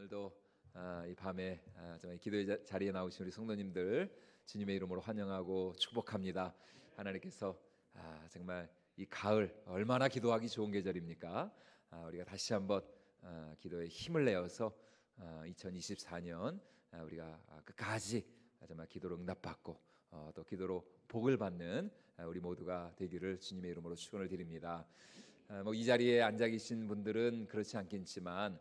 오늘도 이 밤에 정말 기도의 자리에 나오신 우리 성도님들 주님의 이름으로 환영하고 축복합니다. 하나님께서 정말 이 가을 얼마나 기도하기 좋은 계절입니까? 우리가 다시 한번 기도에 힘을 내어서 2024년 우리가 끝까지 정말 기도로 응답받고 또 기도로 복을 받는 우리 모두가 되기를 주님의 이름으로 축원을 드립니다. 이 자리에 앉아 계신 분들은 그렇지 않겠지만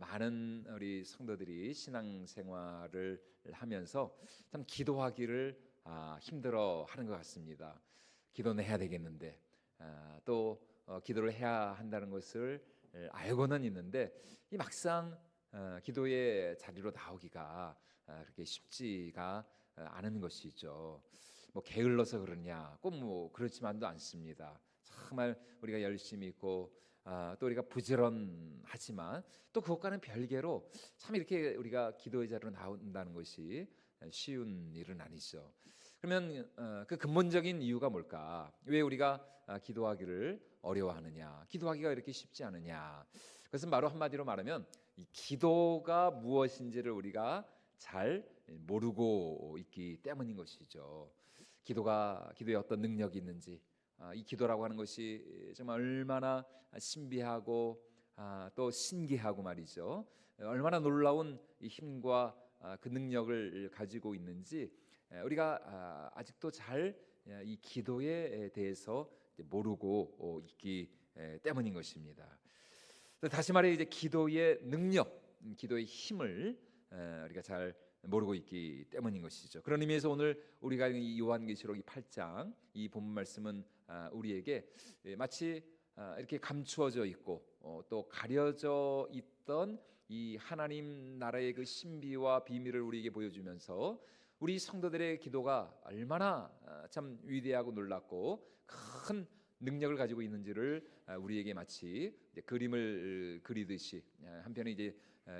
많은 우리 성도들이 신앙생활을 하면서 참 기도하기를 힘들어하는 것 같습니다. 기도는 해야 되겠는데 또 기도를 해야 한다는 것을 알고는 있는데 이 막상 기도의 자리로 나오기가 그렇게 쉽지가 않은 것이죠. 게을러서 그러냐? 꼭 그렇지만도 않습니다. 정말 우리가 열심히 있고 또 우리가 부지런하지만 또 그것과는 별개로 참 이렇게 우리가 기도의 자리로 나온다는 것이 쉬운 일은 아니죠. 그러면 그 근본적인 이유가 뭘까? 왜 우리가 기도하기를 어려워하느냐? 기도하기가 이렇게 쉽지 않으냐? 그것은 바로 한마디로 말하면 이 기도가 무엇인지를 우리가 잘 모르고 있기 때문인 것이죠. 기도에 어떤 능력이 있는지, 이 기도라고 하는 것이 정말 얼마나 신비하고 또 신기하고 말이죠. 얼마나 놀라운 이 힘과 그 능력을 가지고 있는지 우리가 아직도 잘 이 기도에 대해서 모르고 있기 때문인 것입니다. 다시 말해 이제 기도의 능력, 기도의 힘을 우리가 잘 모르고 있기 때문인 것이죠. 그런 의미에서 오늘 우리가 이 요한계시록 8장 이 본문 말씀은 우리에게 마치 이렇게 감추어져 있고 또 가려져 있던 이 하나님 나라의 그 신비와 비밀을 우리에게 보여주면서 우리 성도들의 기도가 얼마나 참 위대하고 놀랍고 큰 능력을 가지고 있는지를 우리에게 마치 그림을 그리듯이 한편에 이제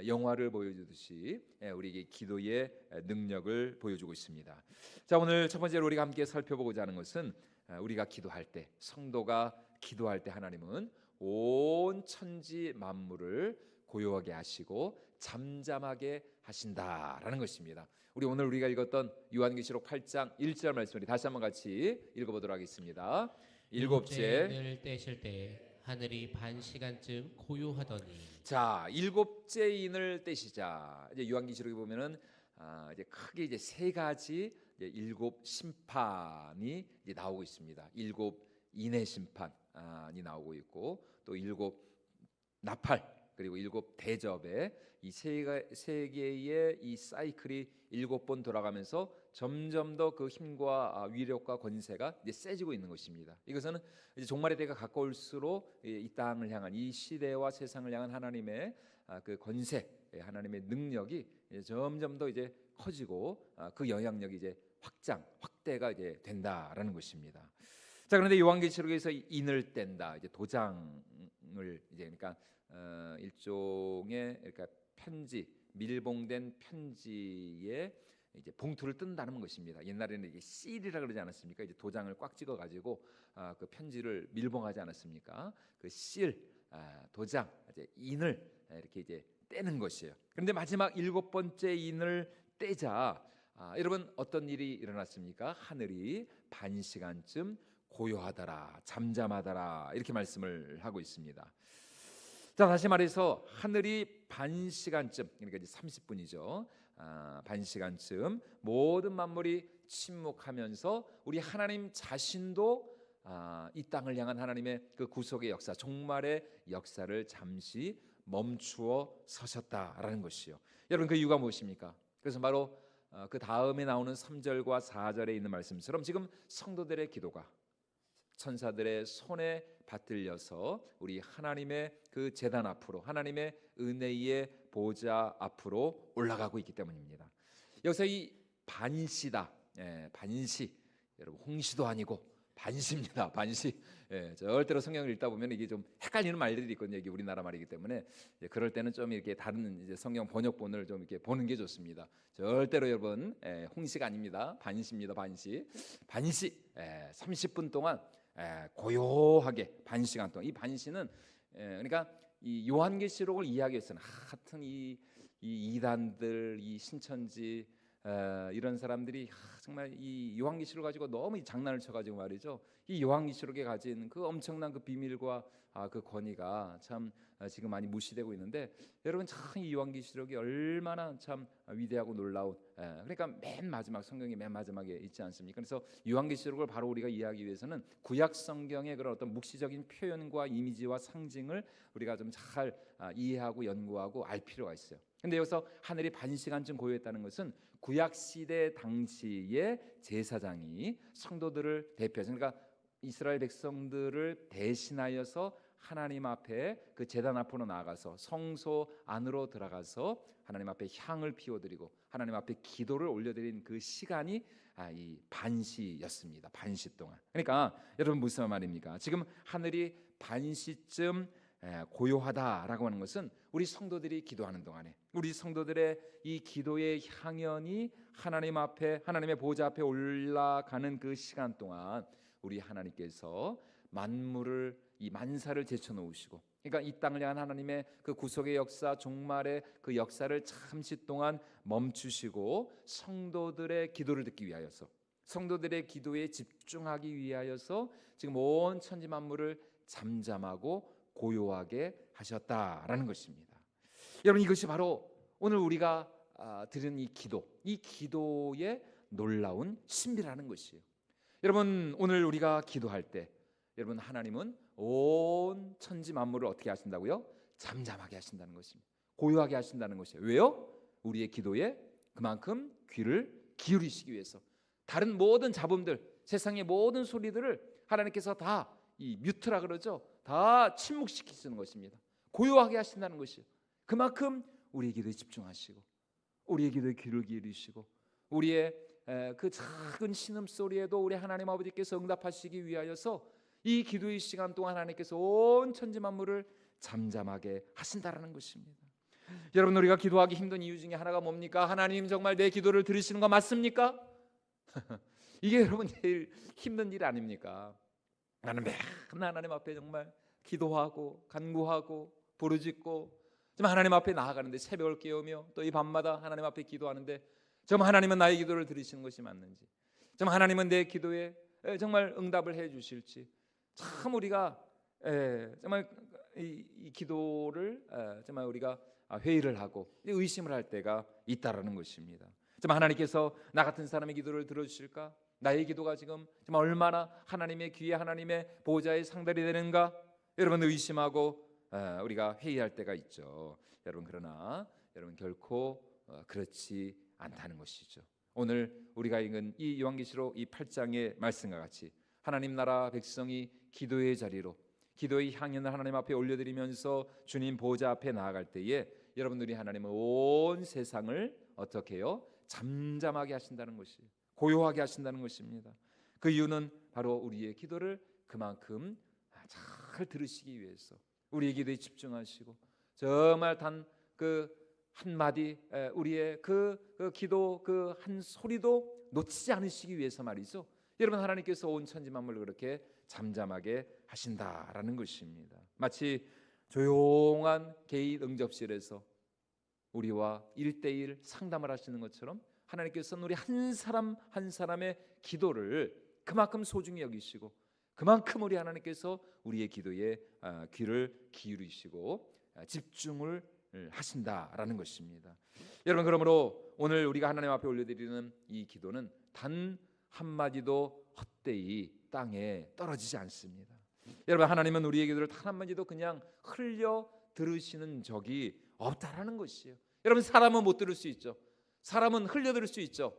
영화를 보여주듯이 우리에게 기도의 능력을 보여주고 있습니다. 자, 오늘 첫 번째로 우리가 함께 살펴보고자 하는 것은 우리가 기도할 때, 성도가 기도할 때 하나님은 온 천지 만물을 고요하게 하시고 잠잠하게 하신다라는 것입니다. 오늘 우리가 읽었던 요한계시록 8장 1절 말씀을 다시 한번 같이 읽어보도록 하겠습니다. 일곱째 인을 떼실 때 하늘이 반 시간쯤 고요하더니. 자, 일곱째 인을 떼시자. 이제 요한계시록에 보면은 이제 크게 이제 세 가지 일곱 심판이 이제 나오고 있습니다. 일곱 인의 심판이 나오고 있고 또 일곱 나팔 그리고 일곱 대접에 이 세 개의 이 사이클이 일곱 번 돌아가면서 점점 더 그 힘과 위력과 권세가 이제 세지고 있는 것입니다. 이것은 이제 종말의 때가 가까울수록 이 땅을 향한 이 시대와 세상을 향한 하나님의 그 권세, 하나님의 능력이 이제 점점 더 이제 커지고 그 영향력이 이제 확대가 이제 된다라는 것입니다. 자, 그런데 요한계시록에서 인을 뗀다, 이제 도장을 이제 그러니까 일종의 그러니까 편지, 밀봉된 편지에 이제 봉투를 뜬다는 것입니다. 옛날에는 이게 실이라 그러지 않았습니까? 이제 도장을 꽉 찍어 가지고 그 편지를 밀봉하지 않았습니까? 그 실, 도장, 이제 인을 이렇게 이제 떼는 것이에요. 그런데 마지막 일곱 번째 인을 떼자, 여러분 어떤 일이 일어났습니까? 하늘이 반 시간쯤 고요하더라, 잠잠하더라, 이렇게 말씀을 하고 있습니다. 자, 다시 말해서 하늘이 반 시간쯤, 그러니까 이제 30분이죠. 반 시간쯤 모든 만물이 침묵하면서 우리 하나님 자신도 이 땅을 향한 하나님의 그 구속의 역사, 종말의 역사를 잠시 멈추어 서셨다라는 것이요. 여러분 그 이유가 무엇입니까? 그래서 바로 그 다음에 나오는 3절과 4절에 있는 말씀처럼 지금 성도들의 기도가 천사들의 손에 받들려서 우리 하나님의 그 제단 앞으로, 하나님의 은혜의 보좌 앞으로 올라가고 있기 때문입니다. 여기서 이 반시다, 반시, 여러분 홍시도 아니고 반시입니다. 반시. 절대로 성경을 읽다 보면 이게 좀 헷갈리는 말들이 있거든요. 이게 우리나라 말이기 때문에 그럴 때는 좀 이렇게 다른 이제 성경 번역본을 좀 이렇게 보는 게 좋습니다. 절대로 여러분 홍시가 아닙니다. 반시입니다. 반시. 30분 동안 고요하게 반 시간 동안, 이 반시는 그러니까 이 요한계시록을 이해하기 위해서는 하여튼 이 이 이단들, 이 신천지 이런 사람들이 정말 이 요한계시록 가지고 너무 이 장난을 쳐가지고 말이죠. 이 요한계시록에 가진 그 엄청난 그 비밀과 그 권위가 참 지금 많이 무시되고 있는데, 여러분 참 이 요한계시록이 얼마나 참 위대하고 놀라운, 그러니까 맨 마지막, 성경의 맨 마지막에 있지 않습니까? 그래서 요한계시록을 바로 우리가 이해하기 위해서는 구약 성경의 그런 어떤 묵시적인 표현과 이미지와 상징을 우리가 좀 잘 이해하고 연구하고 알 필요가 있어요. 근데 여기서 하늘이 반시간쯤 고요했다는 것은 구약 시대 당시의 제사장이 성도들을 대표해서, 그러니까 이스라엘 백성들을 대신하여서 하나님 앞에 그 제단 앞으로 나아가서 성소 안으로 들어가서 하나님 앞에 향을 피워드리고 하나님 앞에 기도를 올려드린 그 시간이 이 반시였습니다. 반시 동안. 그러니까 여러분 무슨 말입니까? 지금 하늘이 반시쯤 고요하다라고 하는 것은 우리 성도들이 기도하는 동안에 우리 성도들의 이 기도의 향연이 하나님 앞에, 하나님의 보좌 앞에 올라가는 그 시간 동안 우리 하나님께서 만물을, 이 만사를 제쳐놓으시고, 그러니까 이 땅을 향한 하나님의 그 구속의 역사, 종말의 그 역사를 잠시 동안 멈추시고 성도들의 기도를 듣기 위하여서, 성도들의 기도에 집중하기 위하여서 지금 온 천지 만물을 잠잠하고 고요하게 하셨다라는 것입니다. 여러분, 이것이 바로 오늘 우리가 드리는 이 기도의 놀라운 신비라는 것이에요. 여러분, 오늘 우리가 기도할 때 여러분, 하나님은 온 천지 만물을 어떻게 하신다고요? 잠잠하게 하신다는 것입니다. 고요하게 하신다는 것이에요. 왜요? 우리의 기도에 그만큼 귀를 기울이시기 위해서. 다른 모든 잡음들, 세상의 모든 소리들을 하나님께서 다 이 뮤트라 그러죠. 다 침묵시키시는 것입니다. 고요하게 하신다는 것이에요. 그만큼 우리의 기도에 집중하시고 우리의 기도에 귀를 기울이시고 우리의 그 작은 신음소리에도 우리 하나님 아버지께서 응답하시기 위하여서 이 기도의 시간 동안 하나님께서 온 천지 만물을 잠잠하게 하신다라는 것입니다. 여러분, 우리가 기도하기 힘든 이유 중에 하나가 뭡니까? 하나님 정말 내 기도를 들으시는 거 맞습니까? 이게 여러분 제일 힘든 일 아닙니까? 나는 맨날 하나님 앞에 정말 기도하고 간구하고 부르짖고 좀 하나님 앞에 나아가는데, 새벽을 깨우며 또 이 밤마다 하나님 앞에 기도하는데 정말 하나님은 나의 기도를 들으시는 것이 맞는지, 정말 하나님은 내 기도에 정말 응답을 해 주실지, 참 우리가 정말 이 기도를 정말 우리가 회의를 하고 의심을 할 때가 있다라는 것입니다. 정말 하나님께서 나 같은 사람의 기도를 들어주실까? 나의 기도가 지금 정말 얼마나 하나님의 귀에, 하나님의 보좌에 상달이 되는가? 여러분 의심하고 우리가 회의할 때가 있죠. 여러분, 그러나 여러분 결코 그렇지 않다는 것이죠. 오늘 우리가 읽은 이 요한계시록 이 8장의 말씀과 같이 하나님 나라 백성이 기도의 자리로, 기도의 향연을 하나님 앞에 올려드리면서 주님 보좌 앞에 나아갈 때에 여러분들이 하나님은 온 세상을 어떻게 해요? 잠잠하게 하신다는 것이에요. 고요하게 하신다는 것입니다. 그 이유는 바로 우리의 기도를 그만큼 잘 들으시기 위해서, 우리의 기도에 집중하시고 정말 단 그 한마디, 우리의 그 기도 그 한 소리도 놓치지 않으시기 위해서 말이죠. 여러분, 하나님께서 온 천지 만물을 그렇게 잠잠하게 하신다라는 것입니다. 마치 조용한 개인 응접실에서 우리와 1대1 상담을 하시는 것처럼 하나님께서는 우리 한 사람 한 사람의 기도를 그만큼 소중히 여기시고 그만큼 우리 하나님께서 우리의 기도에 귀를 기울이시고 집중을 하신다라는 것입니다. 여러분, 그러므로 오늘 우리가 하나님 앞에 올려드리는 이 기도는 단 한마디도 헛되이 땅에 떨어지지 않습니다. 여러분, 하나님은 우리의 기도를 단 한마디도 그냥 흘려 들으시는 적이 없다라는 것이에요. 여러분, 사람은 못 들을 수 있죠. 사람은 흘려 들을 수 있죠.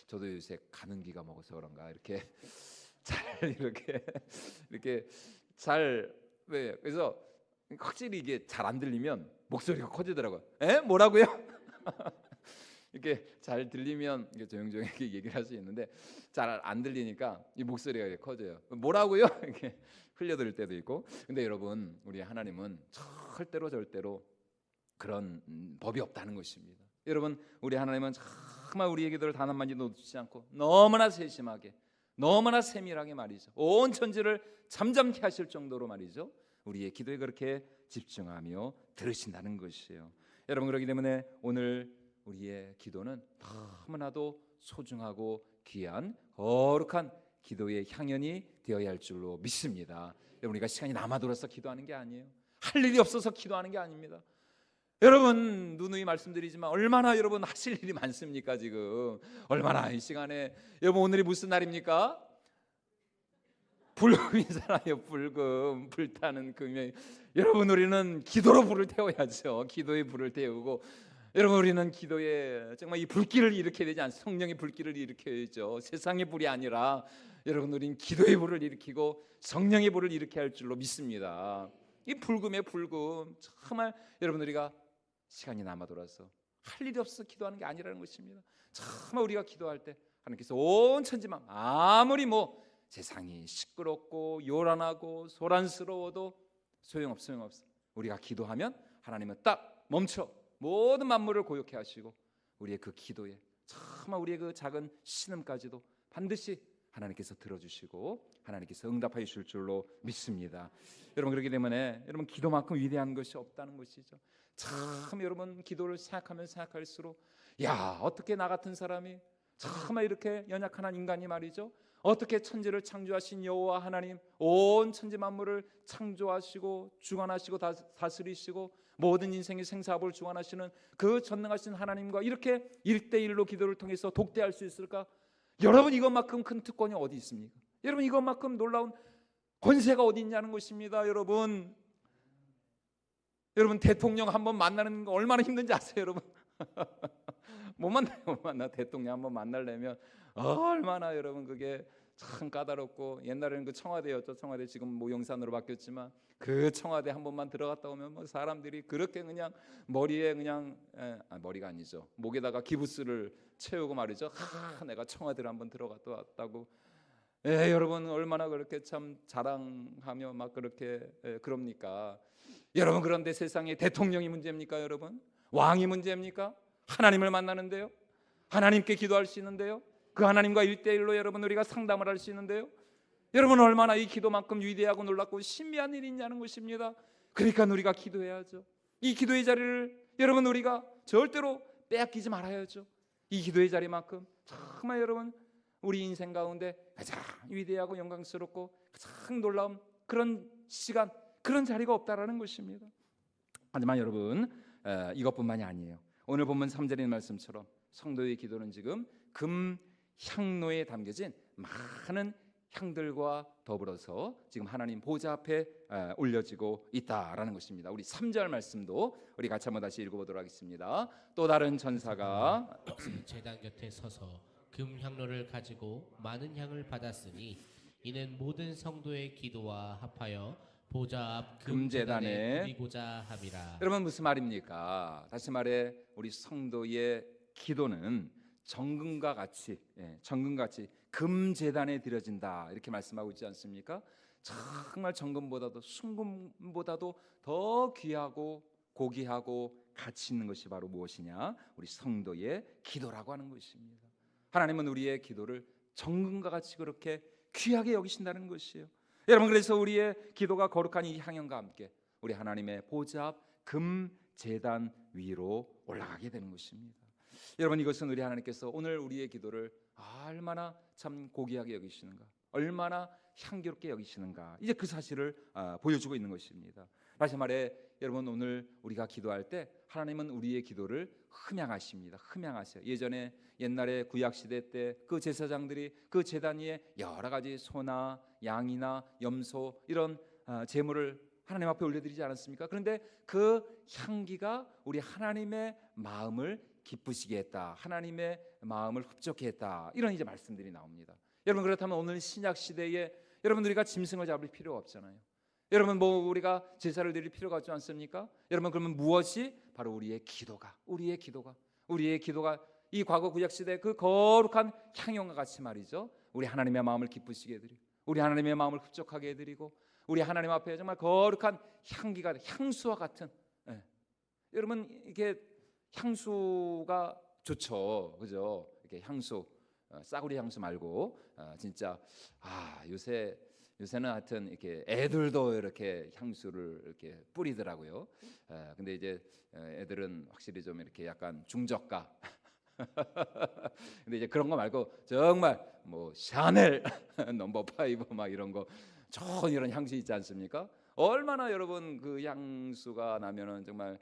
저도 요새 가는 기가 먹어서 그런가 이렇게 잘 이렇게 잘 그래서 확실히 이게 잘 안 들리면 목소리가 커지더라고요. 뭐라고요? 이렇게 잘 들리면 이게 조용조용하게 얘기를 할 수 있는데 잘 안 들리니까 이 목소리가 이렇게 커져요. 뭐라고요? 이렇게 흘려들 때도 있고. 근데 여러분, 우리 하나님은 절대로 그런 법이 없다는 것입니다. 여러분, 우리 하나님은 정말 우리의 기도를 단 한마디도 놓치지 않고 너무나 세심하게, 너무나 세밀하게 말이죠, 온 천지를 잠잠케 하실 정도로 말이죠, 우리의 기도에 그렇게 집중하며 들으신다는 것이에요. 여러분, 그렇기 때문에 오늘 우리의 기도는 너무나도 소중하고 귀한 거룩한 기도의 향연이 되어야 할 줄로 믿습니다. 여러분, 우리가 시간이 남아돌아서 기도하는 게 아니에요. 할 일이 없어서 기도하는 게 아닙니다. 여러분, 누누이 말씀드리지만 얼마나 여러분 하실 일이 많습니까? 지금 얼마나 이 시간에, 여러분 오늘이 무슨 날입니까? 불금이잖아요. 불금, 불타는 금요일. 여러분, 우리는 기도로 불을 태워야죠. 기도의 불을 태우고, 여러분, 우리는 기도에 정말 이 불길을 일으켜야 되지 않습니까? 성령의 불길을 일으켜야죠. 세상의 불이 아니라 여러분, 우리는 기도의 불을 일으키고 성령의 불을 일으켜야 할 줄로 믿습니다. 이 불금의 불금, 정말 여러분, 우리가 시간이 남아 돌아서 할 일이 없어서 기도하는 게 아니라는 것입니다. 정말 우리가 기도할 때 하나님께서 온 천지만, 아무리 세상이 시끄럽고 요란하고 소란스러워도 소용없어. 우리가 기도하면 하나님은 딱 멈춰 모든 만물을 고요케 하시고, 우리의 그 기도에 정말 우리의 그 작은 신음까지도 반드시 하나님께서 들어주시고 하나님께서 응답하여 주실 줄로 믿습니다. 여러분, 그렇기 때문에 여러분, 기도만큼 위대한 것이 없다는 것이죠. 참 여러분, 기도를 생각하면 생각할수록, 야, 어떻게 나 같은 사람이, 정말 이렇게 연약한 한 인간이 말이죠, 어떻게 천지를 창조하신 여호와 하나님, 온 천지 만물을 창조하시고 주관하시고 다스리시고 모든 인생의 생사업을 주관하시는 그 전능하신 하나님과 이렇게 1대1로 기도를 통해서 독대할 수 있을까? 여러분, 이것만큼 큰 특권이 어디 있습니까? 여러분, 이것만큼 놀라운 권세가 어디 있냐는 것입니다. 여러분, 대통령 한번 만나는 거 얼마나 힘든지 아세요, 여러분? 못 만나. 대통령 한번 만나려면 얼마나 여러분 그게 참 까다롭고, 옛날에는 그 청와대였죠. 청와대 지금 용산으로 바뀌었지만 그 청와대 한 번만 들어갔다 오면 사람들이 그렇게 그냥 머리에 그냥 머리가 아니죠, 목에다가 기부스를 채우고 말이죠. 내가 청와대를 한번 들어갔다 왔다고. 여러분, 얼마나 그렇게 참 자랑하며 막 그렇게 그럽니까? 여러분, 그런데 세상에 대통령이 문제입니까? 여러분, 왕이 문제입니까? 하나님을 만나는데요, 하나님께 기도할 수 있는데요, 그 하나님과 1대1로 여러분 우리가 상담을 할 수 있는데요, 여러분, 얼마나 이 기도만큼 위대하고 놀랍고 신비한 일이 있냐는 것입니다. 그러니까 우리가 기도해야죠. 이 기도의 자리를 여러분 우리가 절대로 빼앗기지 말아야죠. 이 기도의 자리만큼 정말 여러분 우리 인생 가운데 가장 위대하고 영광스럽고 가장 놀라운 그런 시간, 그런 자리가 없다라는 것입니다. 하지만 여러분, 이것뿐만이 아니에요. 오늘 본문 3절의 말씀처럼 성도의 기도는 지금 금향로에 담겨진 많은 향들과 더불어서 지금 하나님 보좌 앞에 올려지고 있다라는 것입니다. 우리 3절 말씀도 우리 같이 한번 다시 읽어보도록 하겠습니다. 또 다른 전사가 제단 곁에 서서 금향로를 가지고 많은 향을 받았으니 이는 모든 성도의 기도와 합하여 보좌 앞 금제단에 드리고자 함이라. 여러분, 무슨 말입니까? 다시 말해 우리 성도의 기도는 정금과 같이 금제단에 드려진다, 이렇게 말씀하고 있지 않습니까? 정말 정금보다도 순금보다도 더 귀하고 고귀하고 가치 있는 것이 바로 무엇이냐? 우리 성도의 기도라고 하는 것입니다. 하나님은 우리의 기도를 정금과 같이 그렇게 귀하게 여기신다는 것이에요. 여러분, 그래서 우리의 기도가 거룩한 이 향연과 함께 우리 하나님의 보좌 앞 금제단 위로 올라가게 되는 것입니다. 여러분, 이것은 우리 하나님께서 오늘 우리의 기도를 얼마나 참 고귀하게 여기시는가, 얼마나 향기롭게 여기시는가, 이제 그 사실을 보여주고 있는 것입니다. 다시 말해 여러분, 오늘 우리가 기도할 때 하나님은 우리의 기도를 흠양하십니다. 흠양하세요. 예전에 옛날에 구약시대 때 그 제사장들이 그 제단 위에 여러 가지 소나 양이나 염소 이런 제물을 하나님 앞에 올려드리지 않았습니까? 그런데 그 향기가 우리 하나님의 마음을 기쁘시게 했다, 하나님의 마음을 흡족해 했다, 이런 이제 말씀들이 나옵니다. 여러분, 그렇다면 오늘 신약 시대에 여러분 우리가 짐승을 잡을 필요가 없잖아요. 여러분, 우리가 제사를 드릴 필요가 없지 않습니까? 여러분, 그러면 무엇이 바로 우리의 기도가 이 과거 구약 시대 그 거룩한 향연과 같이 말이죠, 우리 하나님의 마음을 기쁘시게 해드리고 우리 하나님의 마음을 흡족하게 해드리고 우리 하나님 앞에 정말 거룩한 향기가, 향수와 같은, 여러분 이게 향수가 좋죠, 그죠? 이렇게 향수, 싸구려 향수 말고 진짜 요새 요새는 하여튼 이렇게 애들도 이렇게 향수를 이렇게 뿌리더라고요. 근데 이제 애들은 확실히 좀 이렇게 약간 중저가. 근데 이제 그런 거 말고 정말 뭐 샤넬 넘버 5 막 이런 거 좋은 이런 향수 있지 않습니까? 얼마나 여러분 그 향수가 나면은 정말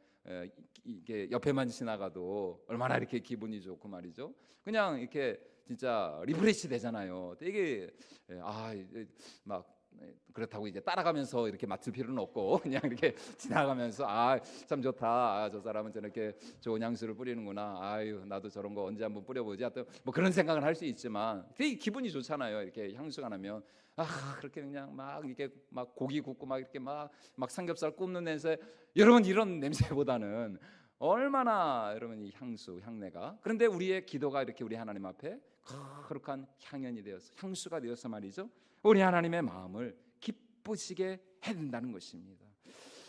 이게 옆에만 지나가도 얼마나 이렇게 기분이 좋고 말이죠. 그냥 이렇게 진짜 리프레시 되잖아요. 되게 막 그렇다고 이제 따라가면서 이렇게 맡을 필요는 없고 그냥 이렇게 지나가면서 참 좋다. 저 사람은 저렇게 좋은 향수를 뿌리는구나. 아유 나도 저런 거 언제 한번 뿌려보지. 하여튼 뭐 그런 생각을 할 수 있지만 되게 기분이 좋잖아요. 이렇게 향수가 나면 그렇게 그냥 막 이렇게 막 고기 굽고 막 이렇게 막 삼겹살 굽는 냄새. 여러분 이런 냄새보다는 얼마나 여러분 이 향수 향내가. 그런데 우리의 기도가 이렇게 우리 하나님 앞에 거룩한 향연이 되어서 향수가 되어서 말이죠. 우리 하나님의 마음을 기쁘시게 해야 된다는 것입니다.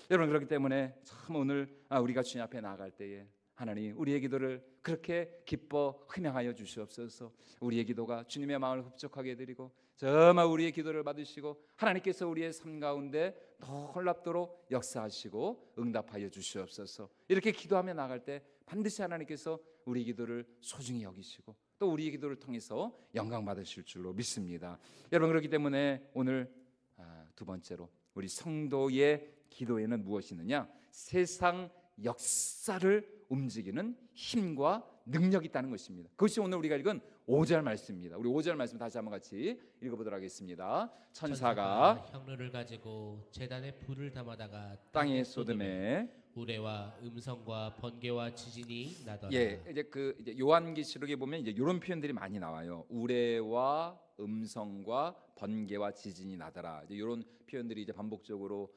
여러분 그렇기 때문에 참 오늘 우리가 주님 앞에 나아갈 때에 하나님 우리의 기도를 그렇게 기뻐 흠양하여 주시옵소서. 우리의 기도가 주님의 마음을 흡족하게 드리고 정말 우리의 기도를 받으시고 하나님께서 우리의 삶 가운데 놀랍도록 역사하시고 응답하여 주시옵소서. 이렇게 기도하며 나갈 때 반드시 하나님께서 우리 기도를 소중히 여기시고 또 우리의 기도를 통해서 영광 받으실 줄로 믿습니다. 여러분 그렇기 때문에 오늘 두 번째로 우리 성도의 기도에는 무엇이 있느냐? 세상 역사를 움직이는 힘과 능력이 있다는 것입니다. 그것이 오늘 우리가 읽은 5절 말씀입니다. 우리 5절 말씀 다시 한번 같이 읽어보도록 하겠습니다. 천사가 향로를 가지고 제단에 불을 담아다가 땅에 쏟음에 우레와 음성과 번개와 지진이 나더라. 이제 요한계시록에 보면 이제 이런 표현들이 많이 나와요. 우레와 음성과 번개와 지진이 나더라. 이제 이런 표현들이 이제 반복적으로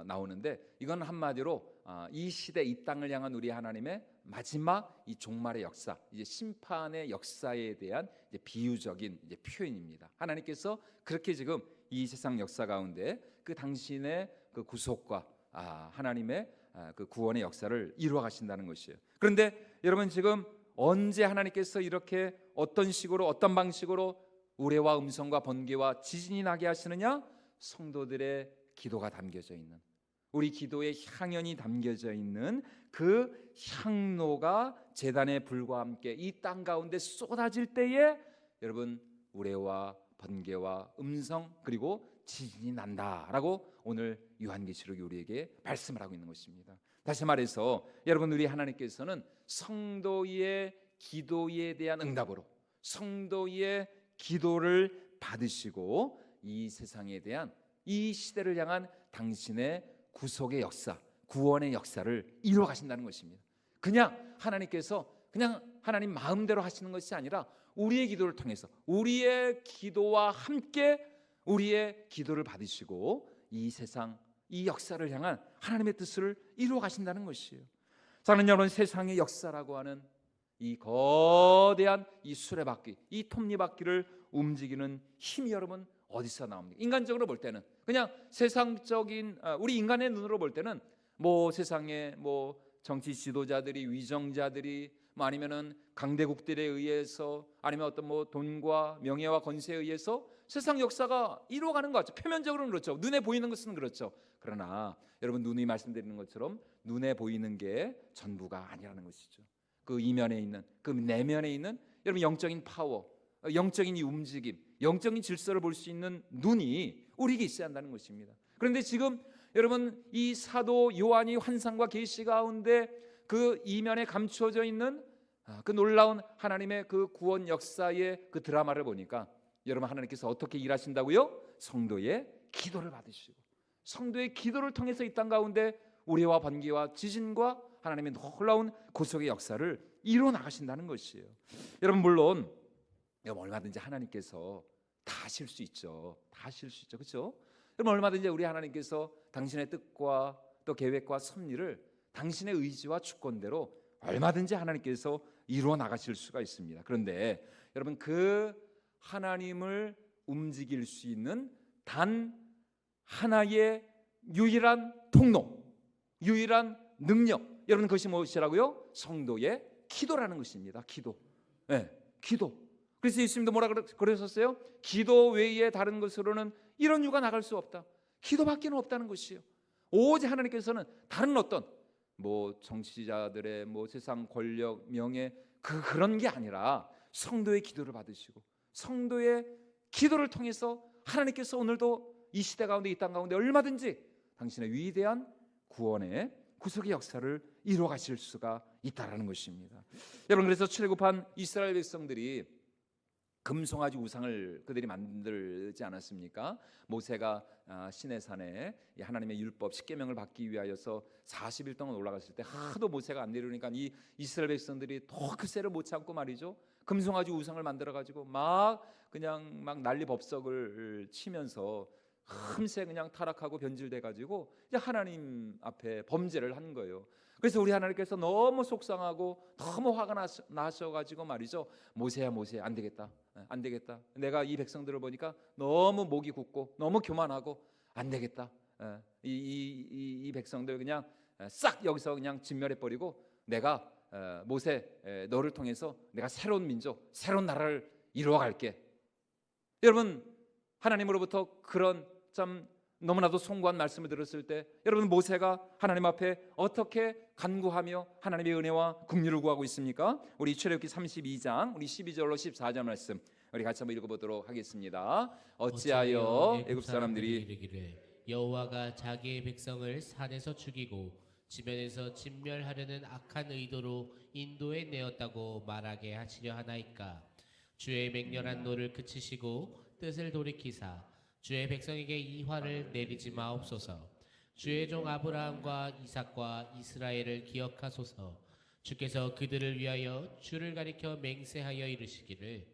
나오는데 이건 한마디로 이 시대 이 땅을 향한 우리 하나님의 마지막 이 종말의 역사, 이제 심판의 역사에 대한 이제 비유적인 이제 표현입니다. 하나님께서 그렇게 지금 이 세상 역사 가운데 그 당신의 그 구속과 하나님의 그 구원의 역사를 이루어 가신다는 것이에요. 그런데 여러분 지금 언제 하나님께서 이렇게 어떤 식으로 어떤 방식으로 우레와 음성과 번개와 지진이 나게 하시느냐? 성도들의 기도가 담겨져 있는, 우리 기도의 향연이 담겨져 있는 그 향로가 제단의 불과 함께 이 땅 가운데 쏟아질 때에 여러분 우레와 번개와 음성 그리고 지진이 난다라고 오늘 요한계시록이 우리에게 말씀을 하고 있는 것입니다. 다시 말해서 여러분 우리 하나님께서는 성도의 기도에 대한 응답으로 성도의 기도를 받으시고 이 세상에 대한 이 시대를 향한 당신의 구속의 역사, 구원의 역사를 이루어 가신다는 것입니다. 그냥 하나님께서 그냥 하나님 마음대로 하시는 것이 아니라 우리의 기도를 통해서 우리의 기도와 함께 우리의 기도를 받으시고 이 세상 이 역사를 향한 하나님의 뜻을 이루어 가신다는 것이에요. 저는 여러분 세상의 역사라고 하는 이 거대한 이 수레바퀴, 이 톱니바퀴를 움직이는 힘이 여러분 어디서 나옵니까? 인간적으로 볼 때는 그냥 세상적인 우리 인간의 눈으로 볼 때는 뭐 세상에 뭐 정치 지도자들이 위정자들이 뭐 아니면은 강대국들에 의해서 아니면 어떤 뭐 돈과 명예와 권세에 의해서 세상 역사가 이루어가는 것 같죠. 표면적으로는 그렇죠. 눈에 보이는 것은 그렇죠. 그러나 여러분 누누이 말씀드리는 것처럼 눈에 보이는 게 전부가 아니라는 것이죠. 그 이면에 있는 그 내면에 있는 여러분 영적인 파워, 영적인 이 움직임, 영적인 질서를 볼 수 있는 눈이 우리에게 있어야 한다는 것입니다. 그런데 지금 여러분 이 사도 요한이 환상과 계시 가운데 그 이면에 감추어져 있는 그 놀라운 하나님의 그 구원 역사의 그 드라마를 보니까 여러분 하나님께서 어떻게 일하신다고요? 성도의 기도를 받으시고 성도의 기도를 통해서 이 땅 가운데 우레와 번개와 지진과 하나님의 놀라운 구속의 역사를 이루어 나가신다는 것이에요. 여러분 물론 얼마든지 하나님께서 다 하실 수 있죠. 다 하실 수 있죠. 그렇죠? 여러분 얼마든지 우리 하나님께서 당신의 뜻과 또 계획과 섭리를 당신의 의지와 주권대로 얼마든지 하나님께서 이루어 나가실 수가 있습니다. 그런데 여러분 그 하나님을 움직일 수 있는 단 하나의 유일한 통로, 유일한 능력, 여러분 그것이 무엇이라고요? 성도의 기도라는 것입니다. 기도. 기도. 그래서 예수님도 뭐라 그러셨어요? 기도 외에 다른 것으로는 이런 유가 나갈 수 없다. 기도밖에는 없다는 것이요. 오직 하나님께서는 다른 어떤 정치자들의 세상 권력, 명예 그런 게 아니라 성도의 기도를 받으시고 성도의 기도를 통해서 하나님께서 오늘도 이 시대 가운데 이 땅 가운데 얼마든지 당신의 위대한 구원의 구속의 역사를 이루어 가실 수가 있다라는 것입니다. 여러분, 그래서 출애굽한 이스라엘 백성들이 금송아지 우상을 그들이 만들지 않았습니까? 모세가 시내산에 하나님의 율법 10계명을 받기 위하여서 40일 동안 올라갔을 때 하도 모세가 안 내려오니까 이 이스라엘 백성들이 더 그새를 못 참고 말이죠, 금송아지 우상을 만들어 가지고 그냥 난리 법석을 치면서 금세 그냥 타락하고 변질돼 가지고 이제 하나님 앞에 범죄를 한 거예요. 그래서 우리 하나님께서 너무 속상하고 너무 화가 나셔가지고 말이죠, 모세야 안 되겠다, 안 되겠다. 내가 이 백성들을 보니까 너무 목이 굳고 너무 교만하고 안 되겠다. 이 백성들 그냥 싹 여기서 그냥 진멸해 버리고 내가 모세 너를 통해서 내가 새로운 민족, 새로운 나라를 이루어 갈게. 여러분, 하나님으로부터 그런 참 너무나도 송구한 말씀을 들었을 때 여러분, 모세가 하나님 앞에 어떻게 간구하며 하나님의 은혜와 긍휼을 구하고 있습니까? 우리 출애굽기 32장 우리 12절로 14절 말씀 우리 같이 한번 읽어보도록 하겠습니다. 어찌하여 애굽 사람들이 이르기를 여호와가 자기의 백성을 산에서 죽이고 지면에서 진멸하려는 악한 의도로 인도에 내었다고 말하게 하시려 하나이까? 주의 맹렬한 노를 그치시고 뜻을 돌이키사 주의 백성에게 이 화를 내리지 마옵소서. 주의 종 아브라함과 이삭과 이스라엘을 기억하소서. 주께서 그들을 위하여 주를 가리켜 맹세하여 이르시기를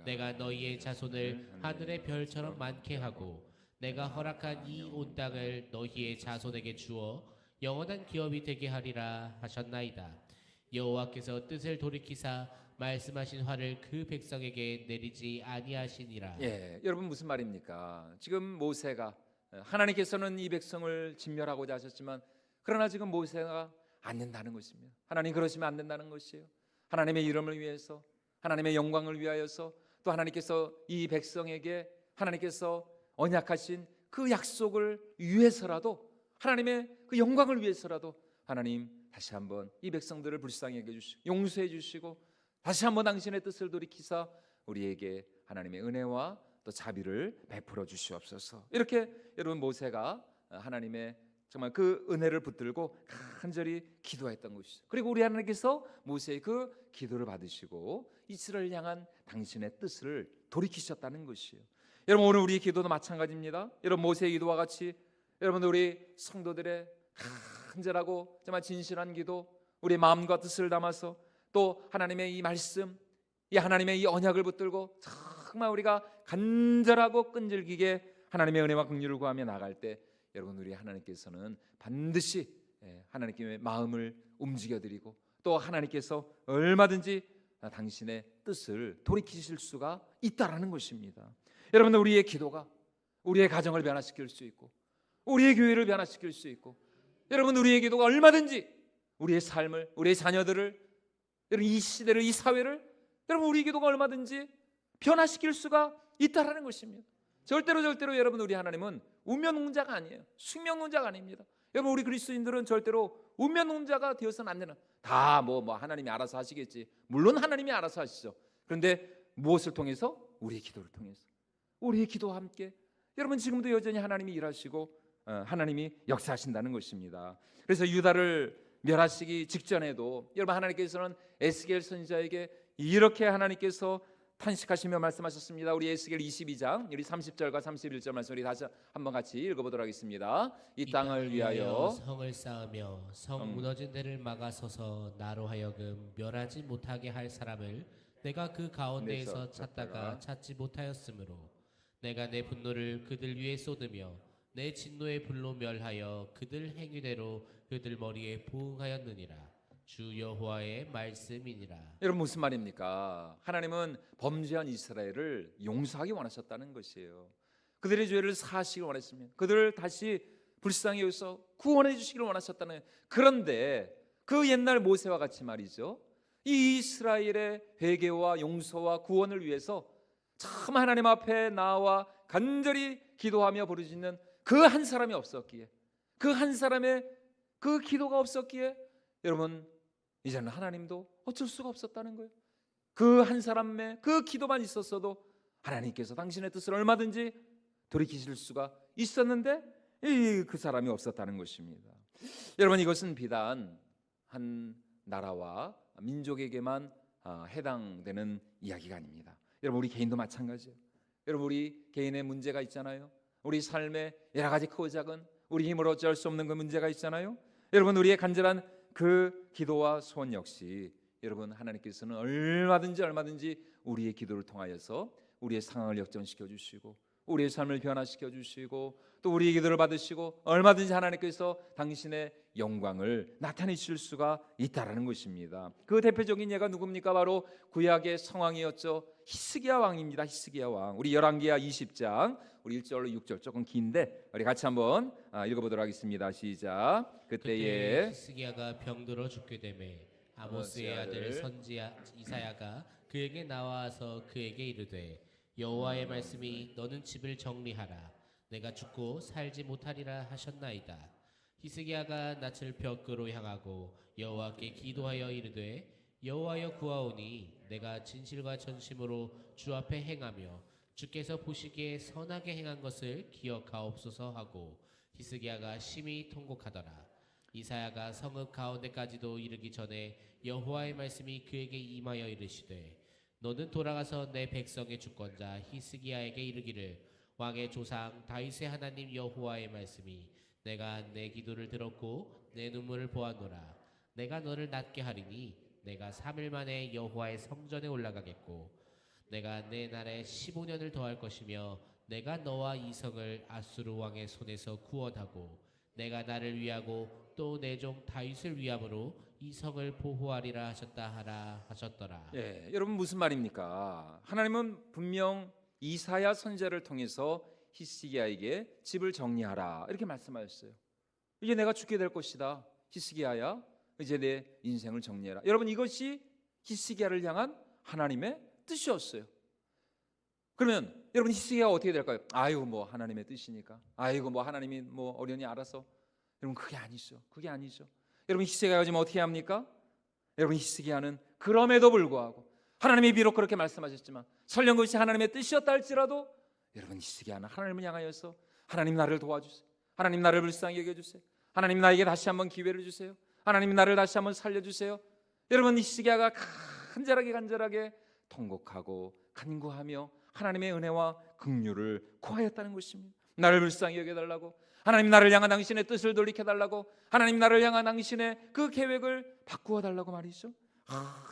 내가 너희의 자손을 하늘의 별처럼 많게 하고 내가 허락한 이 온 땅을 너희의 자손에게 주어 영원한 기업이 되게 하리라 하셨나이다. 여호와께서 뜻을 돌이키사 말씀하신 화를 그 백성에게 내리지 아니하시니라. 여러분, 무슨 말입니까? 지금 모세가 하나님께서는 이 백성을 진멸하고자 하셨지만 그러나 지금 모세가 안 된다는 것입니다. 하나님, 그러시면 안 된다는 것이에요. 하나님의 이름을 위해서, 하나님의 영광을 위하여서, 또 하나님께서 이 백성에게 하나님께서 언약하신 그 약속을 위해서라도, 하나님의 그 영광을 위해서라도 하나님 다시 한번 이 백성들을 불쌍히 여겨 주시고 용서해 주시고 다시 한번 당신의 뜻을 돌이키사 우리에게 하나님의 은혜와 또 자비를 베풀어 주시옵소서. 이렇게 여러분, 모세가 하나님의 정말 그 은혜를 붙들고 간절히 기도했던 것이죠. 그리고 우리 하나님께서 모세의 그 기도를 받으시고 이스라엘을 향한 당신의 뜻을 돌이키셨다는 것이에요. 여러분, 오늘 우리의 기도도 마찬가지입니다. 여러분, 모세의 기도와 같이 여러분, 우리 성도들의 간절하고 정말 진실한 기도, 우리의 마음과 뜻을 담아서 또 하나님의 이 말씀, 이 하나님의 이 언약을 붙들고 정말 우리가 간절하고 끈질기게 하나님의 은혜와 긍휼을 구하며 나갈 때 여러분, 우리 하나님께서는 반드시 하나님의 마음을 움직여드리고 또 하나님께서 얼마든지 당신의 뜻을 돌이키실 수가 있다라는 것입니다. 여러분들, 우리의 기도가 우리의 가정을 변화시킬 수 있고 우리의 교회를 변화시킬 수 있고, 여러분, 우리의 기도가 얼마든지 우리의 삶을, 우리의 자녀들을, 여러분, 이 시대를, 이 사회를 여러분, 우리 기도가 얼마든지 변화시킬 수가 있다라는 것입니다. 절대로 여러분, 우리 하나님은 운명론자가 아니에요. 숙명론자가 아닙니다. 여러분, 우리 그리스도인들은 절대로 운명론자가 되어서는 안 되는, 다 하나님이 알아서 하시겠지. 물론 하나님이 알아서 하시죠. 그런데 무엇을 통해서? 우리의 기도를 통해서, 우리의 기도와 함께 여러분, 지금도 여전히 하나님이 일하시고 하나님이 역사하신다는 것입니다. 그래서 유다를 멸하시기 직전에도 여러분, 하나님께서는 에스겔 선지자에게 이렇게 하나님께서 탄식하시며 말씀하셨습니다. 우리 에스겔 22장 우리 30절과 31절 말씀 우리 다시 한번 같이 읽어보도록 하겠습니다. 이 땅을 위하여 성을 쌓으며 성 무너진 데를 막아서서 나로 하여금 멸하지 못하게 할 사람을 내가 그 가운데에서 찾다가 찾지 못하였으므로 내가 내 분노를 그들 위에 쏟으며 내 진노의 불로 멸하여 그들 행위대로 그들 머리에 부응하였느니라. 주 여호와의 말씀이니라. 여러분, 무슨 말입니까? 하나님은 범죄한 이스라엘을 용서하기 원하셨다는 것이에요. 그들의 죄를 사하시기 원했습니다. 그들을 다시 불쌍히 여기서 구원해 주시기를 원하셨다는. 그런데 그 옛날 모세와 같이 말이죠, 이 이스라엘의 회개와 용서와 구원을 위해서 참 하나님 앞에 나와 간절히 기도하며 부르짖는 그 한 사람이 없었기에, 그 한 사람의 그 기도가 없었기에 여러분 이제는 하나님도 어쩔 수가 없었다는 거예요. 그 한 사람의 그 기도만 있었어도 하나님께서 당신의 뜻을 얼마든지 돌이키실 수가 있었는데 그 사람이 없었다는 것입니다. 여러분 이것은 비단 한 나라와 민족에게만 해당되는 이야기가 아닙니다. 여러분 우리 개인도 마찬가지예요. 여러분 우리 개인의 문제가 있잖아요. 우리 삶에 여러 가지 크고 작은 우리 힘으로 어쩔 수 없는 그 문제가 있잖아요. 여러분 우리의 간절한 그 기도와 소원 역시 여러분 하나님께서는 얼마든지 우리의 기도를 통하여서 우리의 상황을 역전시켜 주시고 우리의 삶을 변화시켜 주시고 또 우리의 기도를 받으시고 얼마든지 하나님께서 당신의 영광을 나타내실 수가 있다라는 것입니다. 그 대표적인 예가 누굽니까? 바로 구약의 성왕이었죠. 히스기야 왕입니다. 히스기야 왕. 우리 열왕기하 20장 우리 1절로 6절 조금 긴데 우리 같이 한번 읽어보도록 하겠습니다. 시작. 그때 히스기야가 병들어 죽게 되매 아모스의 아들 선지 이사야가 그에게 나와서 그에게 이르되 여호와의 말씀이 너는 집을 정리하라 내가 죽고 살지 못하리라 하셨나이다. 히스기야가 낯을 벽으로 향하고 여호와께 기도하여 이르되 여호와여 구하오니 내가 진실과 전심으로 주 앞에 행하며 주께서 보시기에 선하게 행한 것을 기억하옵소서 하고 히스기야가 심히 통곡하더라. 이사야가 성읍 가운데까지도 이르기 전에 여호와의 말씀이 그에게 임하여 이르시되 너는 돌아가서 내 백성의 주권자 히스기야에게 이르기를 왕의 조상 다윗의 하나님 여호와의 말씀이 내가 내 기도를 들었고 내 눈물을 보았노라. 내가 너를 낫게 하리니 내가 3일 만에 여호와의 성전에 올라가겠고 내가 내 날에 15년을 더할 것이며 내가 너와 이 성을 아수르 왕의 손에서 구원하고 내가 나를 위하고 또 내 종 다윗을 위함으로 이 성을 보호하리라 하셨다 하라 하셨더라. 예, 여러분 무슨 말입니까? 하나님은 분명 이사야 선지자를 통해서 히스기야에게 집을 정리하라 이렇게 말씀하셨어요. 이제 내가 죽게 될 것이다. 히스기야야, 이제 내 인생을 정리해라. 여러분 이것이 히스기야를 향한 하나님의 뜻이었어요. 그러면 여러분 히스기야가 어떻게 될까요? 아이고 뭐 하나님의 뜻이니까. 아이고 뭐 하나님이 뭐 어련히 알아서. 여러분 그게 아니죠. 그게 아니죠. 여러분 히스기야가 지금 어떻게 합니까? 여러분 히스기야는 그럼에도 불구하고 하나님이 비록 그렇게 말씀하셨지만 설령 그것이 하나님의 뜻이었다 할지라도 여러분 히스기야는 하나님을 향하여서 하나님 나를 도와주세요. 하나님 나를 불쌍히 여겨주세요. 하나님 나에게 다시 한번 기회를 주세요. 하나님 나를 다시 한번 살려주세요. 여러분 히스기야가 간절하게 통곡하고 간구하며 하나님의 은혜와 긍휼을 구하였다는 것입니다. 나를 불쌍히 여겨달라고, 하나님 나를 향한 당신의 뜻을 돌이켜달라고, 하나님 나를 향한 당신의 그 계획을 바꾸어 달라고 말이죠.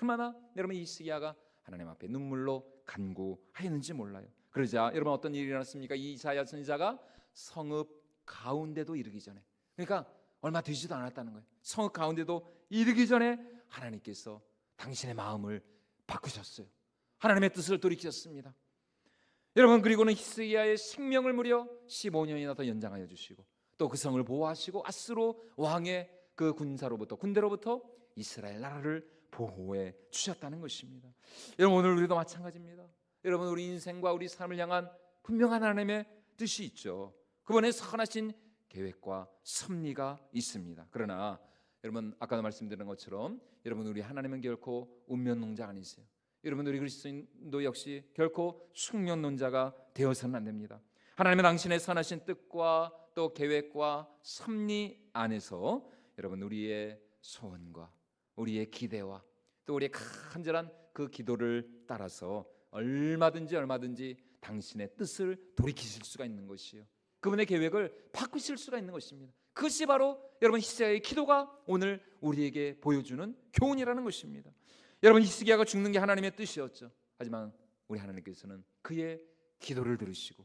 얼마나 여러분 히스기야가 하나님 앞에 눈물로 간구하였는지 몰라요. 그러자 여러분 어떤 일이 일어났습니까? 이 이사야 선지자가 성읍 가운데도 이르기 전에, 그러니까 얼마 되지도 않았다는 거예요. 성읍 가운데도 이르기 전에 하나님께서 당신의 마음을 바꾸셨어요. 하나님의 뜻을 돌이키셨습니다. 여러분 그리고는 히스기야의 생명을 무려 15년이나 더 연장하여 주시고 또 그 성을 보호하시고 아수르 왕의 그 군대로부터 이스라엘 나라를 보호해 주셨다는 것입니다. 여러분 오늘 우리도 마찬가지입니다. 여러분 우리 인생과 우리 삶을 향한 분명한 하나님의 뜻이 있죠. 그분의 선하신 계획과 섭리가 있습니다. 그러나 여러분 아까도 말씀드린 것처럼 여러분 우리 하나님은 결코 운면농자 아니세요. 여러분 우리 그리스도인도 역시 결코 숙면론자가 되어서는 안 됩니다. 하나님은 당신의 선하신 뜻과 또 계획과 섭리 안에서 여러분 우리의 소원과 우리의 기대와 또 우리의 간절한 그 기도를 따라서 얼마든지 당신의 뜻을 돌이키실 수가 있는 것이요, 그분의 계획을 바꾸실 수가 있는 것입니다. 그것이 바로 여러분 히스기야의 기도가 오늘 우리에게 보여주는 교훈이라는 것입니다. 여러분 히스기야가 죽는 게 하나님의 뜻이었죠. 하지만 우리 하나님께서는 그의 기도를 들으시고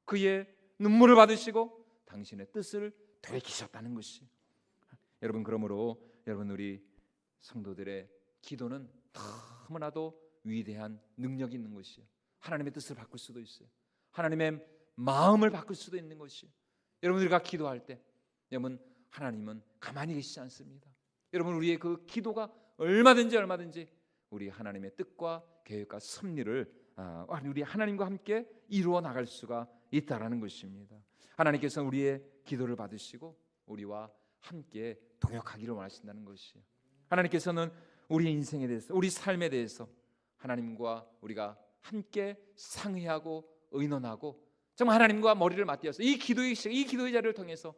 그의 눈물을 받으시고 당신의 뜻을 돌이키셨다는 것이, 여러분 그러므로 여러분 우리 성도들의 기도는 너무나도 위대한 능력이 있는 것이요, 하나님의 뜻을 바꿀 수도 있어요. 하나님의 마음을 바꿀 수도 있는 것이요. 여러분 우리가 기도할 때 여러분 하나님은 가만히 계시지 않습니다. 여러분 우리의 그 기도가 얼마든지 우리 하나님의 뜻과 계획과 섭리를 우리 하나님과 함께 이루어 나갈 수가 있다라는 것입니다. 하나님께서는 우리의 기도를 받으시고 우리와 함께 동역하기를 원하신다는 것이에요. 하나님께서는 우리 인생에 대해서, 우리 삶에 대해서 하나님과 우리가 함께 상의하고 의논하고 정말 하나님과 머리를 맞대어서 이 기도의 자리를 통해서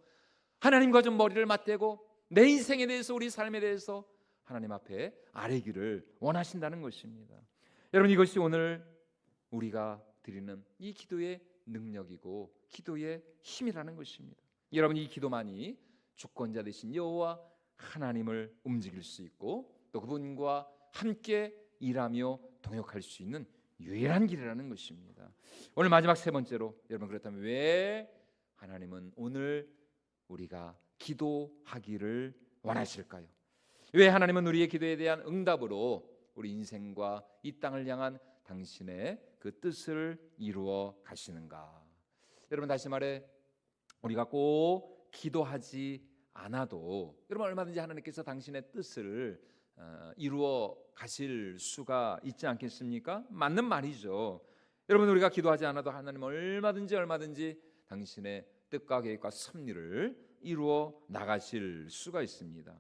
하나님과 좀 머리를 맞대고 내 인생에 대해서, 우리 삶에 대해서 하나님 앞에 아뢰기를 원하신다는 것입니다. 여러분, 이것이 오늘 우리가 드리는 이 기도의 능력이고 기도의 힘이라는 것입니다. 여러분, 이 기도만이 주권자 되신 여호와 하나님을 움직일 수 있고 또 그분과 함께 일하며 동역할 수 있는 유일한 길이라는 것입니다. 오늘 마지막 세 번째로, 여러분, 그렇다면 왜 하나님은 오늘 우리가 기도하기를 원하실까요? 왜 하나님은 우리의 기도에 대한 응답으로 우리 인생과 이 땅을 향한 당신의 그 뜻을 이루어 가시는가? 여러분, 다시 말해 우리가 꼭 기도하지 않아도 여러분 얼마든지 하나님께서 당신의 뜻을 이루어 가실 수가 있지 않겠습니까? 맞는 말이죠. 여러분, 우리가 기도하지 않아도 하나님은 얼마든지 당신의 뜻과 계획과 섭리를 이루어 나가실 수가 있습니다.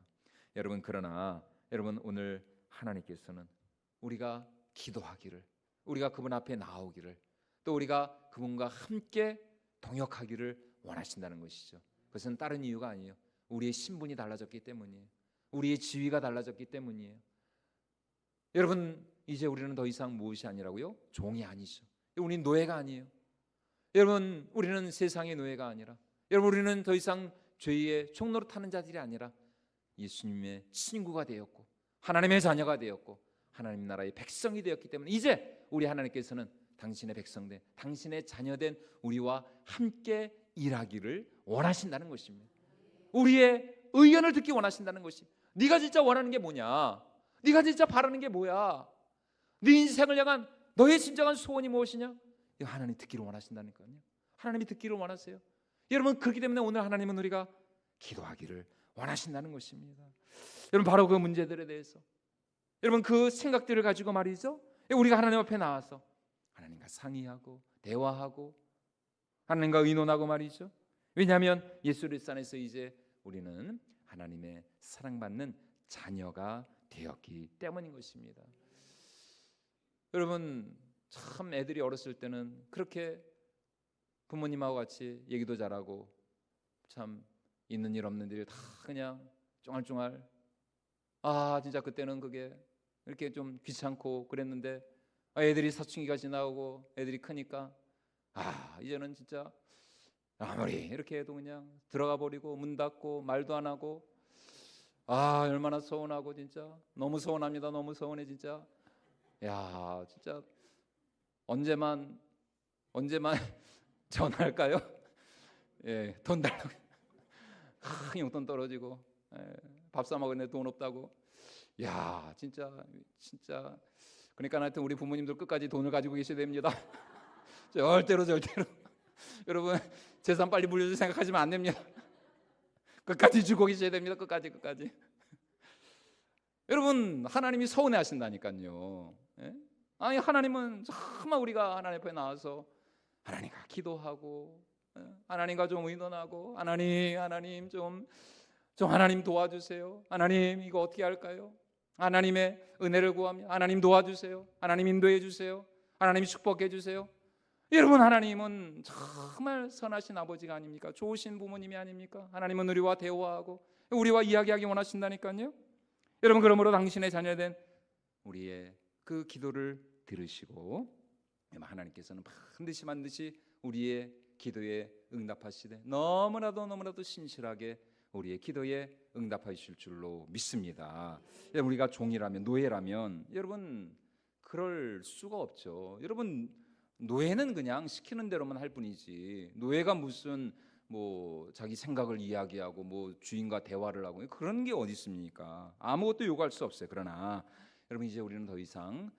여러분, 그러나 여러분, 오늘 하나님께서는 우리가 기도하기를, 우리가 그분 앞에 나오기를, 또 우리가 그분과 함께 동역하기를 원하신다는 것이죠. 그것은 다른 이유가 아니에요. 우리의 신분이 달라졌기 때문이에요. 우리의 지위가 달라졌기 때문이에요. 여러분, 이제 우리는 더 이상 무엇이 아니라고요? 종이 아니죠. 우리는 노예가 아니에요. 여러분, 우리는 세상의 노예가 아니라, 여러분, 우리는 더 이상 죄의 종로로 타는 자들이 아니라 예수님의 친구가 되었고 하나님의 자녀가 되었고 하나님 나라의 백성이 되었기 때문에 이제 우리 하나님께서는 당신의 백성된, 당신의 자녀된 우리와 함께 일하기를 원하신다는 것입니다. 우리의 의견을 듣기 원하신다는 것이, 네가 진짜 원하는 게 뭐냐? 네가 진짜 바라는 게 뭐야? 네 인생을 향한 너의 진정한 소원이 무엇이냐? 이거 하나님 듣기를 원하신다니까요. 하나님이 듣기를 원하세요. 여러분, 그렇기 때문에 오늘 하나님은 우리가 기도하기를 원하신다는 것입니다. 여러분, 바로 그 문제들에 대해서, 여러분, 그 생각들을 가지고 말이죠, 우리가 하나님 앞에 나와서 하나님과 상의하고 대화하고 하나님과 의논하고 말이죠. 왜냐하면 예수 그리스도 안에서 이제 우리는 하나님의 사랑받는 자녀가 되었기 때문인 것입니다. 여러분, 참 애들이 어렸을 때는 그렇게 부모님하고 같이 얘기도 잘하고 참 있는 일 없는 일 다 그냥 쫑알쫑알, 진짜 그때는 그게 이렇게 좀 귀찮고 그랬는데 애들이 사춘기가 지나고 애들이 크니까 이제는 진짜 아무리 이렇게 해도 그냥 들어가 버리고 문 닫고 말도 안 하고, 얼마나 서운하고, 진짜 너무 서운합니다. 너무 서운해 진짜. 야, 진짜 언제만 전화할까요? 예, 돈 달라고. 용돈 떨어지고, 밥 사 먹었는데 돈 없다고. 야, 진짜 그러니까 하여튼 우리 부모님들 끝까지 돈을 가지고 계셔야 됩니다. 절대로 여러분, 재산 빨리 물려줄 생각하시면 안 됩니다. 끝까지 주고 계셔야 됩니다. 끝까지. 여러분, 하나님이 서운해하신다니까요. 예? 아니, 하나님은 정말 우리가 하나님 앞에 나와서 하나님과 기도하고, 하나님과 좀 의논하고, 하나님 좀 하나님 도와주세요. 하나님, 이거 어떻게 할까요? 하나님의 은혜를 구하며 하나님 도와주세요. 하나님 인도해 주세요. 하나님 축복해 주세요. 여러분, 하나님은 정말 선하신 아버지가 아닙니까? 좋으신 부모님이 아닙니까? 하나님은 우리와 대화하고 우리와 이야기하기 원하신다니까요. 여러분, 그러므로 당신의 자녀된 우리의 그 기도를 들으시고 하나님께서는 반드시 우리의 기도에 응답하시되 너무나도 신실하게 우리의 기도에 응답하실 줄로 믿습니다. 우리가 종이라면, 노예라면 여러분 그럴 수가 없죠. 여러분, 노예는 그냥 시키는 대로만 할 뿐이지, 노예가 무슨 자기 생각을 이야기하고 주인과 대화를 하고 그런 게 어디 있습니까? 아무것도 요구할 수 없어요. 그러나 여러분, 이제 우리는 더 이상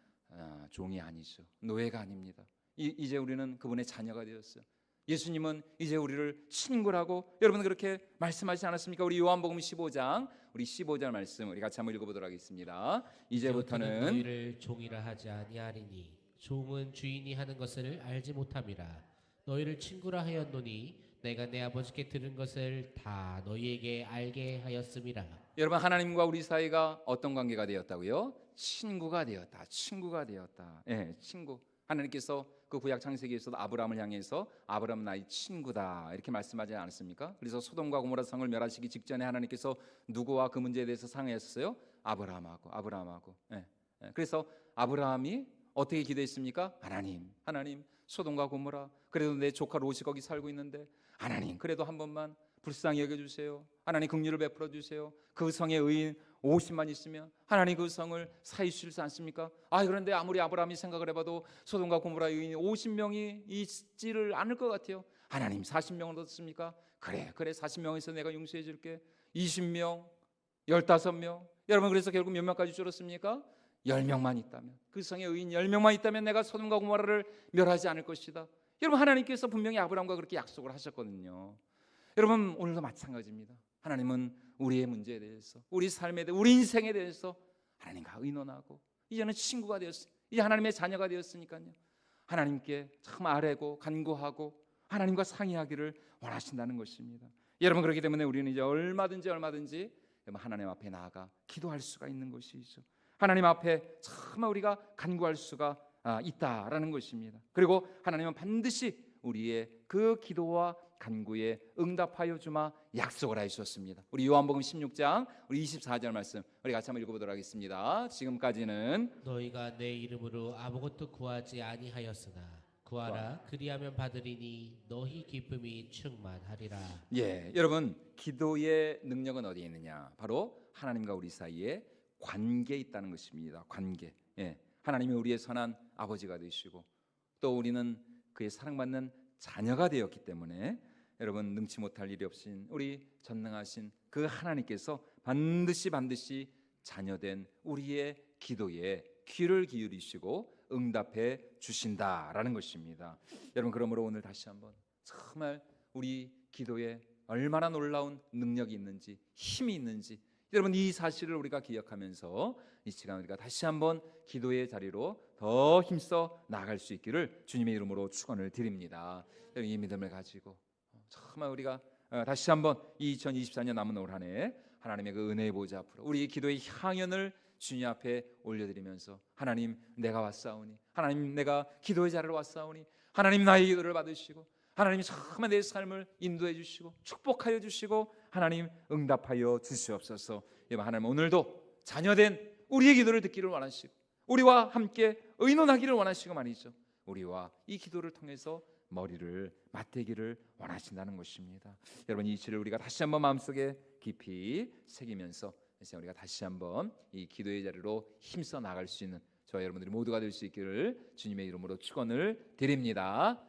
종이 아니죠. 노예가 아닙니다. 이제 우리는 그분의 자녀가 되었어요. 예수님은 이제 우리를 친구라고 여러분 그렇게 말씀하시지 않았습니까? 우리 요한복음 15장 우리 15절 말씀 우리 같이 한번 읽어보도록 하겠습니다. 이제부터는 너희를 종이라 하지 아니하리니 종은 주인이 하는 것을 알지 못함이라. 너희를 친구라 하였노니 내가 내 아버지께 들은 것을 다 너희에게 알게 하였음이라. 여러분, 하나님과 우리 사이가 어떤 관계가 되었다고요? 친구가 되었다. 친구가 되었다. 예, 친구. 하나님께서 그 구약 창세기에서도 아브라함을 향해서 아브라함 나의 친구다 이렇게 말씀하지 않았습니까? 그래서 소돔과 고모라 성을 멸하시기 직전에 하나님께서 누구와 그 문제에 대해서 상의했어요? 아브라함하고. 예, 예. 그래서 아브라함이 어떻게 기도했습니까? 하나님, 소돔과 고모라, 그래도 내 조카 롯이 거기 살고 있는데 하나님, 그래도 한 번만 불쌍히 여겨주세요. 하나님, 긍휼을 베풀어 주세요. 그 성에 의인 50만 있으면 하나님 그 성을 사유시지 않습니까? 그런데 아무리 아브라함이 생각을 해봐도 소돔과 고모라 의인이 50명이 있지를 않을 것 같아요. 하나님, 40명은 어떻습니까? 그래 40명에서 내가 용서해 줄게. 20명, 15명. 여러분, 그래서 결국 몇 명까지 줄었습니까? 10명만 있다면, 그 성에 의인 10명만 있다면 내가 소돔과 고모라를 멸하지 않을 것이다. 여러분, 하나님께서 분명히 아브라함과 그렇게 약속을 하셨거든요. 여러분, 오늘도 마찬가지입니다. 하나님은 우리의 문제에 대해서, 우리 삶에 대해서, 우리 인생에 대해서 하나님과 의논하고 이제는 친구가 되었어요. 이제 하나님의 자녀가 되었으니까요. 하나님께 참 아뢰고 간구하고 하나님과 상의하기를 원하신다는 것입니다. 여러분, 그렇기 때문에 우리는 이제 얼마든지 하나님 앞에 나아가 기도할 수가 있는 것이죠. 하나님 앞에 정말 우리가 간구할 수가 있다라는 것입니다. 그리고 하나님은 반드시 우리의 그 기도와 간구에 응답하여 주마 약속을 하셨습니다. 우리 요한복음 16장 우리 24절 말씀 우리 같이 한번 읽어보도록 하겠습니다. 지금까지는 너희가 내 이름으로 아무것도 구하지 아니하였으나 구하라 그리하면 받으리니 너희 기쁨이 충만하리라. 예, 여러분, 기도의 능력은 어디에 있느냐? 바로 하나님과 우리 사이에 관계에 있다는 것입니다. 관계. 예, 하나님이 우리의 선한 아버지가 되시고 또 우리는 그의 사랑받는 자녀가 되었기 때문에 여러분, 능치 못할 일이 없인 우리 전능하신 그 하나님께서 반드시 자녀된 우리의 기도에 귀를 기울이시고 응답해 주신다라는 것입니다. 여러분, 그러므로 오늘 다시 한번 정말 우리 기도에 얼마나 놀라운 능력이 있는지, 힘이 있는지, 여러분, 이 사실을 우리가 기억하면서 이 시간 우리가 다시 한번 기도의 자리로 더 힘써 나아갈 수 있기를 주님의 이름으로 축원을 드립니다. 여러분, 이 믿음을 가지고 정말 우리가 다시 한번 2024년 남은 올 한 해 하나님의 그 은혜의 보좌 앞으로 우리 기도의 향연을 주님 앞에 올려드리면서 하나님, 내가 왔사오니, 하나님, 내가 기도의 자리로 왔사오니, 하나님, 나의 기도를 받으시고 하나님 정말 내 삶을 인도해 주시고 축복하여 주시고 하나님 응답하여 주시옵소서. 하나님, 오늘도 자녀된 우리의 기도를 듣기를 원하시고 우리와 함께 의논하기를 원하시고 말이죠, 우리와 이 기도를 통해서 머리를 맞대기를 원하신다는 것입니다. 여러분, 이 이치를 우리가 다시 한번 마음속에 깊이 새기면서 이제 우리가 다시 한번 이 기도의 자리로 힘써 나갈 수 있는 저와 여러분들이 모두가 될 수 있기를 주님의 이름으로 축원을 드립니다.